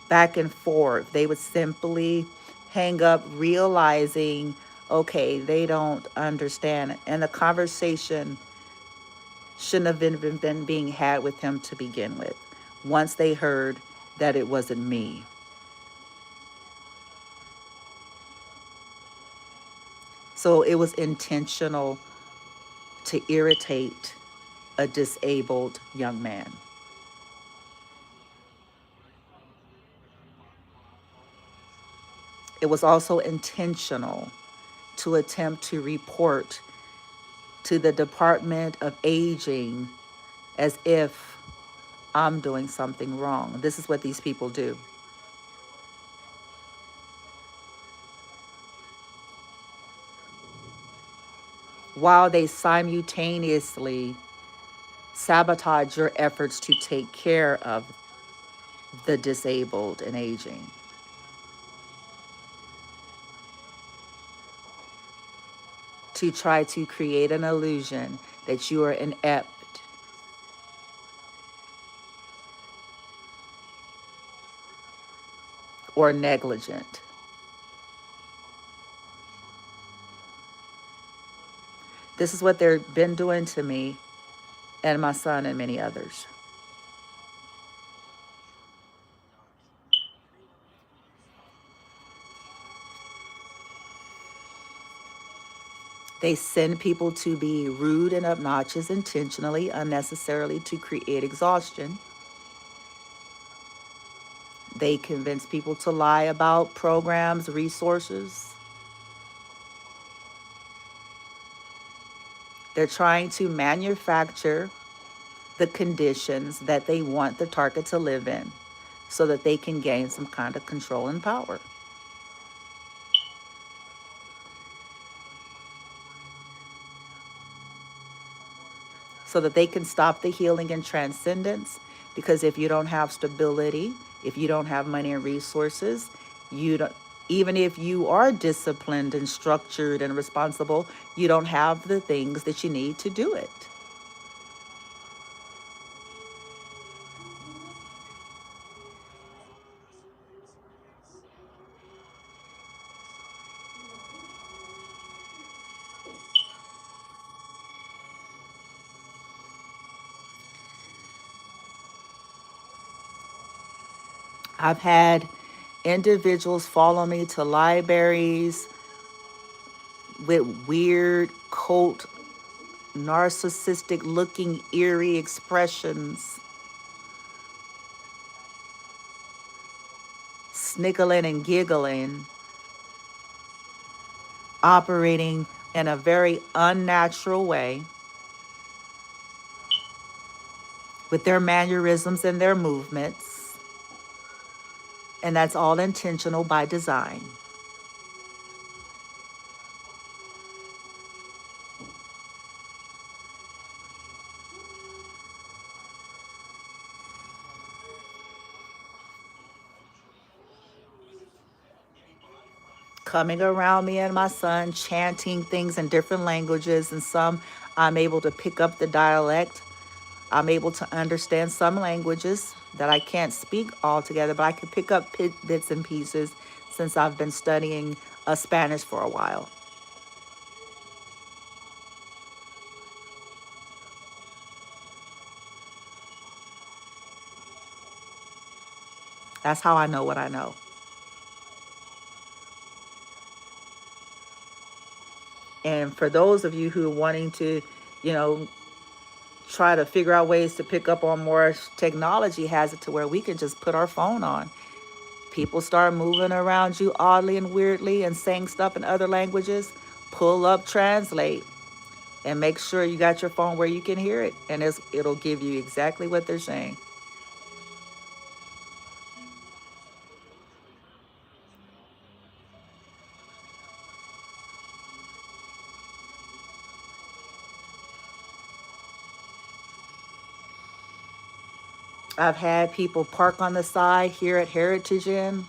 back and forth. They would simply hang up, realizing, okay, they don't understand. And the conversation shouldn't have been being had with him to begin with, once they heard that it wasn't me. So it was intentional to irritate a disabled young man. It was also intentional to attempt to report to the Department of Aging as if I'm doing something wrong. This is what these people do. While they simultaneously sabotage your efforts to take care of the disabled and aging. To try to create an illusion that you are inept or negligent. This is what they've been doing to me and my son and many others. They send people to be rude and obnoxious intentionally, unnecessarily, to create exhaustion. They convince people to lie about programs, resources. They're trying to manufacture the conditions that they want the target to live in so that they can gain some kind of control and power. So that they can stop the healing and transcendence. Because if you don't have stability, if you don't have money and resources, you don't, even if you are disciplined and structured and responsible, you don't have the things that you need to do it. I've had individuals follow me to libraries with weird cult, narcissistic looking, eerie expressions, sniggling and giggling, operating in a very unnatural way with their mannerisms and their movements. And that's all intentional by design. Coming around me and my son, chanting things in different languages, and some I'm able to pick up the dialect. I'm able to understand some languages that I can't speak altogether, but I can pick up bits and pieces since I've been studying Spanish for a while. That's how I know what I know. And for those of you who are wanting to, you know, try to figure out ways to pick up on more, technology has it to where we can just put our phone on. People start moving around you oddly and weirdly and saying stuff in other languages. Pull up Translate and make sure you got your phone where you can hear it, and it'll give you exactly what they're saying. I've had people park on the side here at Heritage Inn.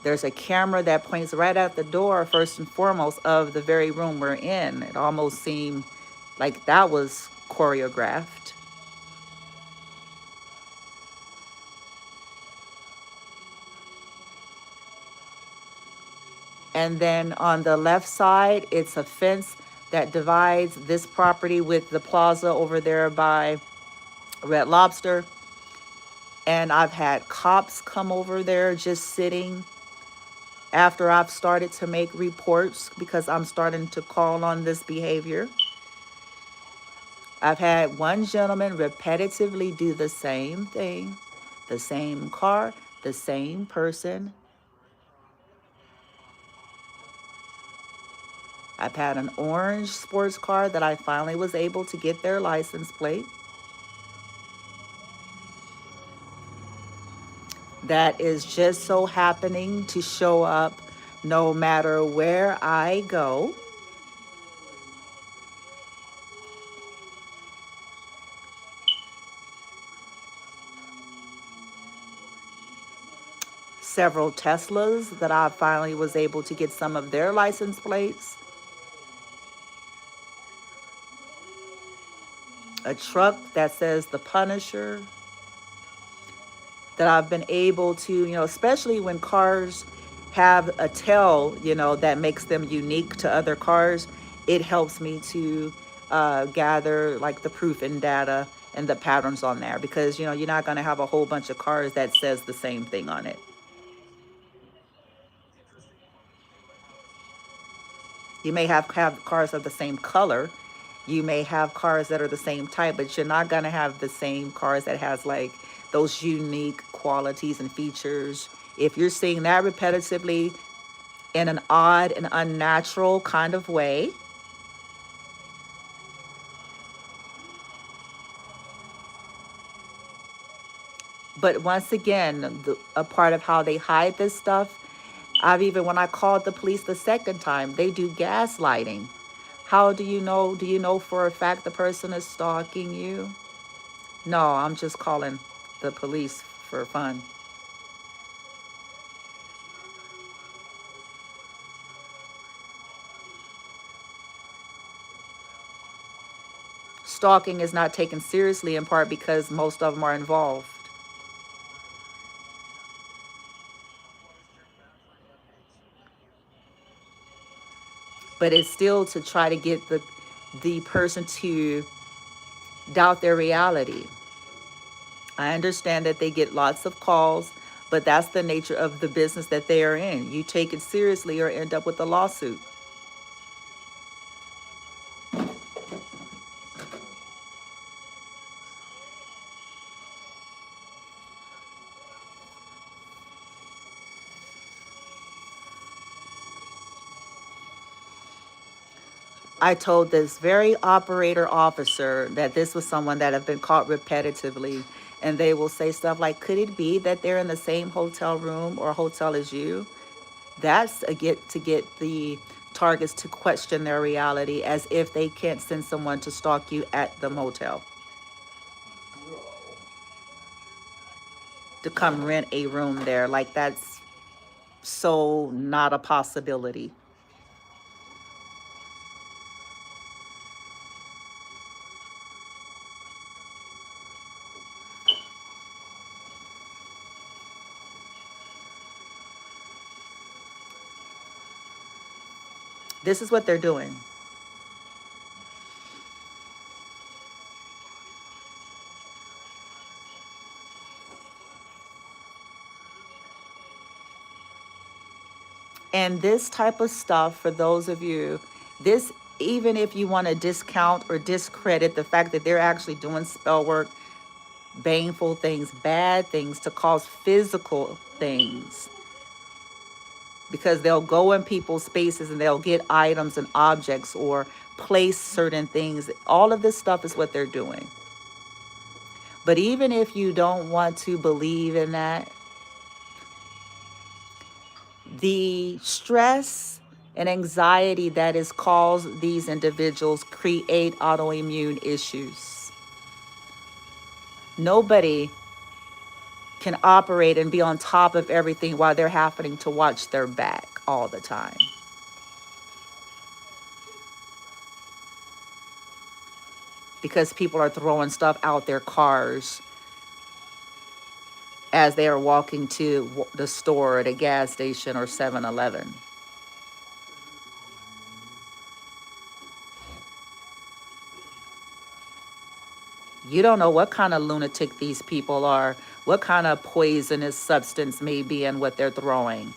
There's a camera that points right at the door, first and foremost, of the very room we're in. It almost seemed like that was choreographed. And then on the left side, it's a fence that divides this property with the plaza over there by Red Lobster. And I've had cops come over there just sitting after I've started to make reports because I'm starting to call on this behavior. I've had one gentleman repetitively do the same thing, the same car, the same person. I've had an orange sports car that I finally was able to get their license plate. That is just so happening to show up no matter where I go. Several Teslas that I finally was able to get some of their license plates. A truck that says the Punisher that I've been able to, especially when cars have a tail, that makes them unique to other cars, it helps me to gather like the proof and data and the patterns on there because, you're not going to have a whole bunch of cars that says the same thing on it. You may have cars of the same color. You may have cars that are the same type, but you're not going to have the same cars that has like those unique qualities and features. If you're seeing that repetitively in an odd and unnatural kind of way, but once again, a part of how they hide this stuff, when I called the police the second time, they do gaslighting. How do you know? Do you know for a fact the person is stalking you? No, I'm just calling the police for fun. Stalking is not taken seriously in part because most of them are involved. But it's still to try to get the person to doubt their reality. I understand that they get lots of calls, but that's the nature of the business that they are in. You take it seriously or end up with a lawsuit. I told this very operator officer that this was someone that had been caught repetitively, and they will say stuff like, could it be that they're in the same hotel room or hotel as you? That's to get the targets to question their reality as if they can't send someone to stalk you at the motel, to come rent a room there. Like that's so not a possibility. This is what they're doing. And this type of stuff, for those of you, this, even if you want to discount or discredit the fact that they're actually doing spell work, baneful things, bad things to cause physical things, because they'll go in people's spaces and they'll get items and objects or place certain things. All of this stuff is what they're doing. But even if you don't want to believe in that, the stress and anxiety that is caused these individuals create autoimmune issues. Nobody can operate and be on top of everything while they're having to watch their back all the time. Because people are throwing stuff out their cars as they are walking to the store at a gas station or 7-Eleven. You don't know what kind of lunatic these people are, what kind of poisonous substance may be in what they're throwing.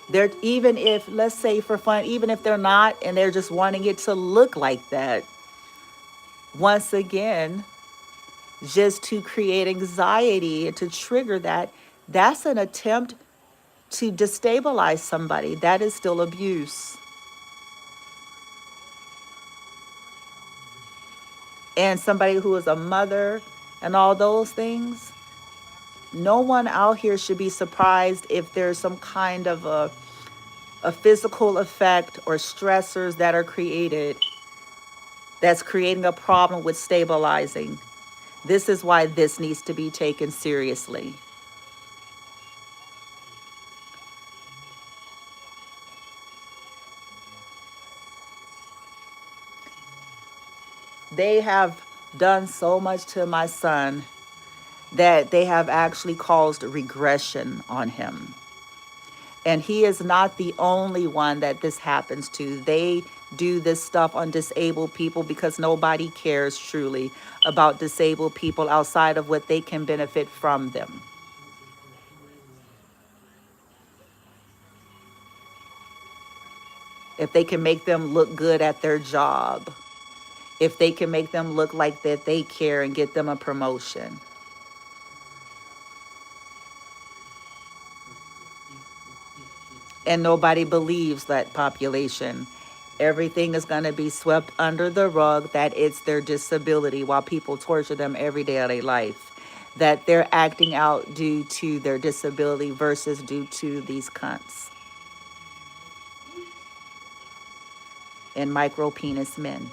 They're, even if, let's say for fun, even if they're not and they're just wanting it to look like that, once again, just to create anxiety and to trigger that, that's an attempt to destabilize somebody. That is still abuse. And somebody who is a mother and all those things, no one out here should be surprised if there's some kind of a physical effect or stressors that are created that's creating a problem with stabilizing. This is why this needs to be taken seriously. They have done so much to my son that they have actually caused regression on him. And he is not the only one that this happens to. They do this stuff on disabled people because nobody cares truly about disabled people outside of what they can benefit from them. If they can make them look good at their job, if they can make them look like that they care and get them a promotion. And nobody believes that population. Everything is going to be swept under the rug that it's their disability while people torture them every day of their life. That they're acting out due to their disability versus due to these cunts and micro penis men.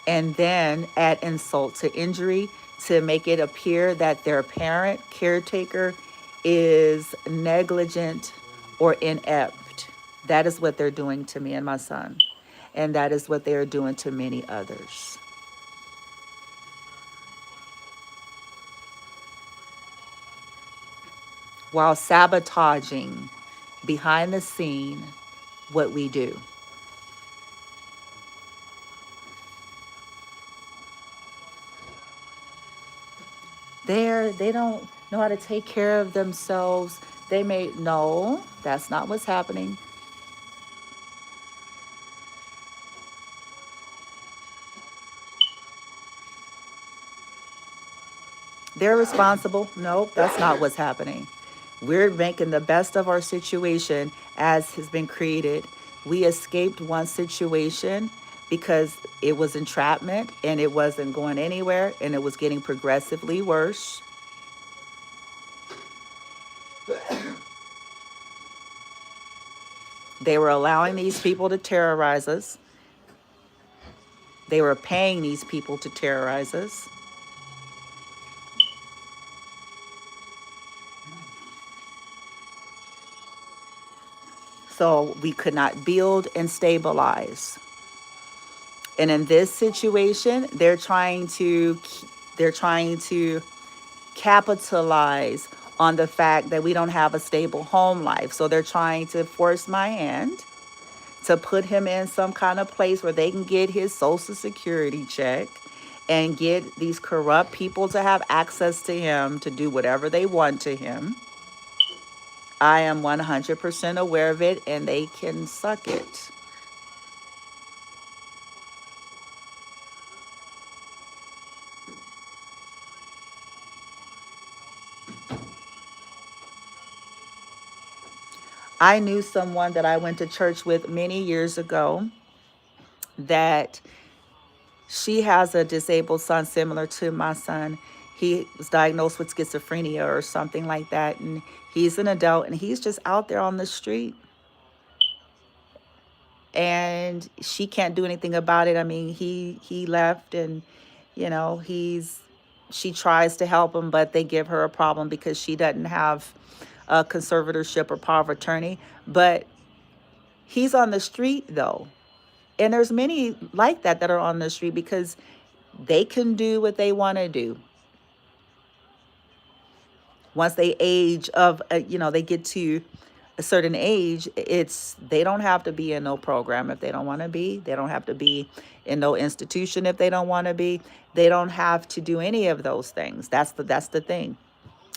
And then add insult to injury to make it appear that their parent, caretaker, is negligent or inept. That is what they're doing to me and my son. And that is what they are doing to many others. While sabotaging behind the scene what we do. They don't know how to take care of themselves. They may, no, that's not what's happening. They're responsible. Nope, that's not what's happening. We're making the best of our situation as has been created. We escaped one situation because it was entrapment and it wasn't going anywhere and it was getting progressively worse. They were allowing these people to terrorize us. They were paying these people to terrorize us. So we could not build and stabilize. And in this situation, they're trying to capitalize on the fact that we don't have a stable home life. So they're trying to force my hand to put him in some kind of place where they can get his social security check and get these corrupt people to have access to him to do whatever they want to him. I am 100% aware of it, and they can suck it. I knew someone that I went to church with many years ago that she has a disabled son similar to my son. He was diagnosed with schizophrenia or something like that, and he's an adult and he's just out there on the street. And she can't do anything about it. I mean, he left, and she tries to help him, but they give her a problem because she doesn't have a conservatorship or power of attorney. But he's on the street though. And there's many like that are on the street because they can do what they want to do. Once they age of, they get to a certain age, they don't have to be in no program if they don't want to be. They don't have to be in no institution if they don't want to be. They don't have to do any of those things. That's the thing.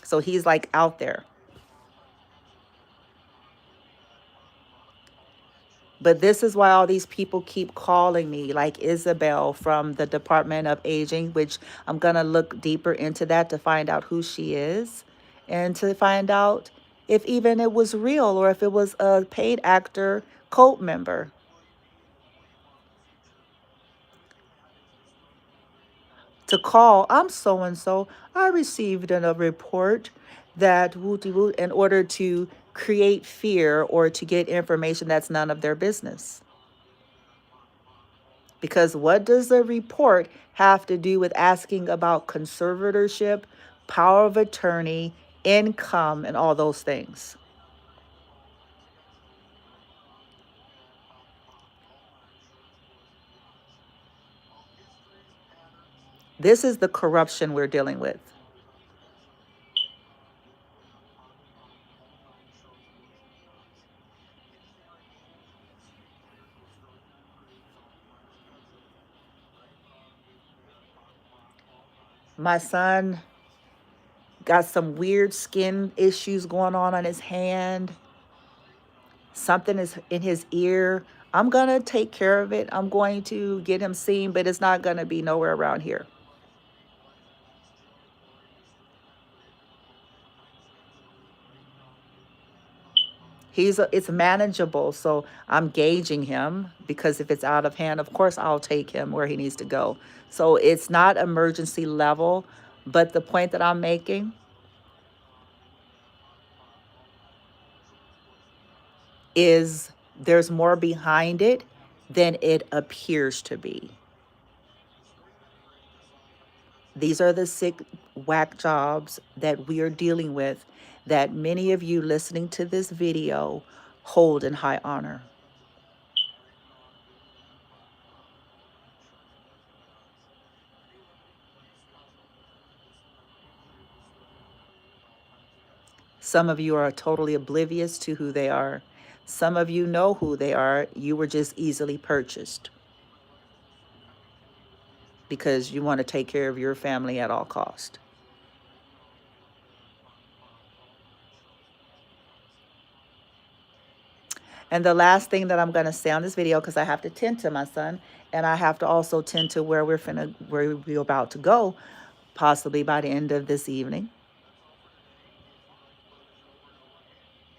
So he's like out there. But this is why all these people keep calling me, like Isabel from the Department of Aging, which I'm going to look deeper into that to find out who she is and to find out if even it was real or if it was a paid actor cult member. To call, I'm so and so. I received a report that wooty woot in order to create fear or to get information that's none of their business. Because what does the report have to do with asking about conservatorship, power of attorney, income, and all those things? This is the corruption we're dealing with. My son got some weird skin issues going on his hand. Something is in his ear. I'm going to take care of it. I'm going to get him seen, but it's not going to be nowhere around here. It's manageable, so I'm gauging him because if it's out of hand, of course I'll take him where he needs to go. So it's not emergency level, but the point that I'm making is there's more behind it than it appears to be. These are the sick, whack jobs that we are dealing with that many of you listening to this video hold in high honor. Some of you are totally oblivious to who they are. Some of you know who they are. You were just easily purchased because you want to take care of your family at all cost. And the last thing that I'm going to say on this video, because I have to tend to my son, and I have to also tend to where we're about to go, possibly by the end of this evening.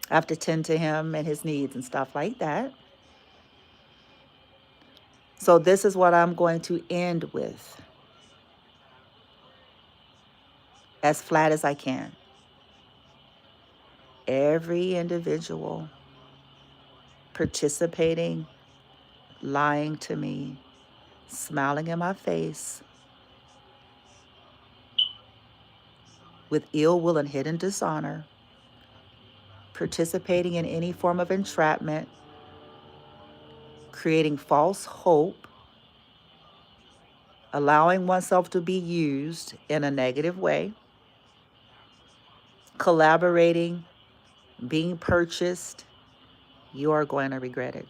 I have to tend to him and his needs and stuff like that. So this is what I'm going to end with, as flat as I can. Every individual participating, lying to me, smiling in my face, with ill will and hidden dishonor, participating in any form of entrapment, creating false hope, allowing oneself to be used in a negative way, collaborating, being purchased, you are going to regret it.